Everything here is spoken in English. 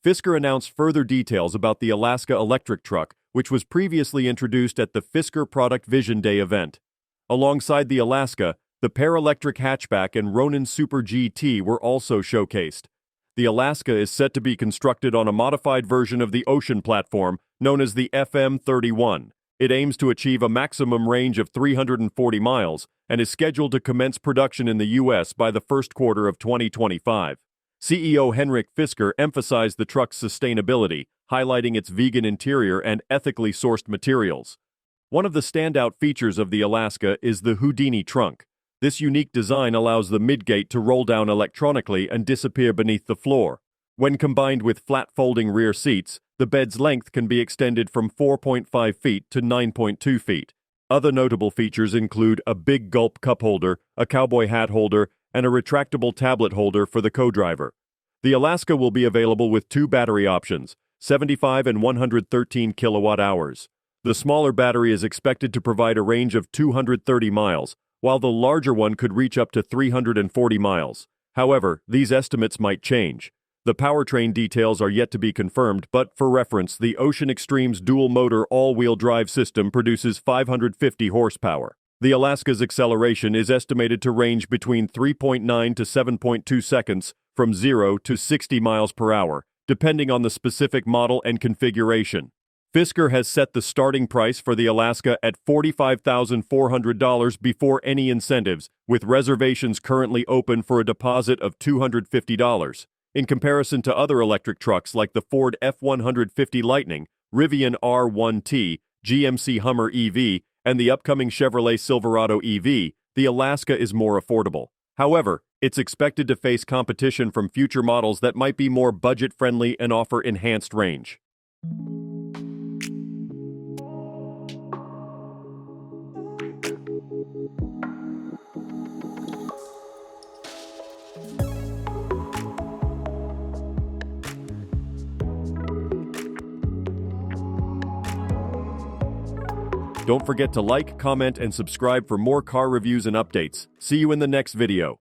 Fisker announced further details about the Alaska electric truck, which was previously introduced at the Fisker Product Vision Day event. Alongside the Alaska, the Pear electric hatchback and Ronin Super GT were also showcased. The Alaska is set to be constructed on a modified version of the Ocean platform known as the FM31. It aims to achieve a maximum range of 340 miles and is scheduled to commence production in the U.S. by the first quarter of 2025. CEO Henrik Fisker emphasized the truck's sustainability, highlighting its vegan interior and ethically sourced materials. One of the standout features of the Alaska is the Houdini trunk. This unique design allows the midgate to roll down electronically and disappear beneath the floor. When combined with flat folding rear seats, the bed's length can be extended from 4.5 feet to 9.2 feet. Other notable features include a big gulp cupholder, a cowboy hat holder, and a retractable tablet holder for the co-driver. The Alaska will be available with two battery options, 75 and 113 kilowatt hours. The smaller battery is expected to provide a range of 230 miles, while the larger one could reach up to 340 miles. However, these estimates might change. The powertrain details are yet to be confirmed, but for reference, the Ocean Extreme's dual-motor all-wheel drive system produces 550 horsepower. The Alaska's acceleration is estimated to range between 3.9 to 7.2 seconds from 0 to 60 miles per hour, depending on the specific model and configuration. Fisker has set the starting price for the Alaska at $45,400 before any incentives, with reservations currently open for a deposit of $250. In comparison to other electric trucks like the Ford F-150 Lightning, Rivian R1T, GMC Hummer EV, and the upcoming Chevrolet Silverado EV, the Alaska is more affordable. However, it's expected to face competition from future models that might be more budget-friendly and offer enhanced range. Don't forget to like, comment, and subscribe for more car reviews and updates. See you in the next video.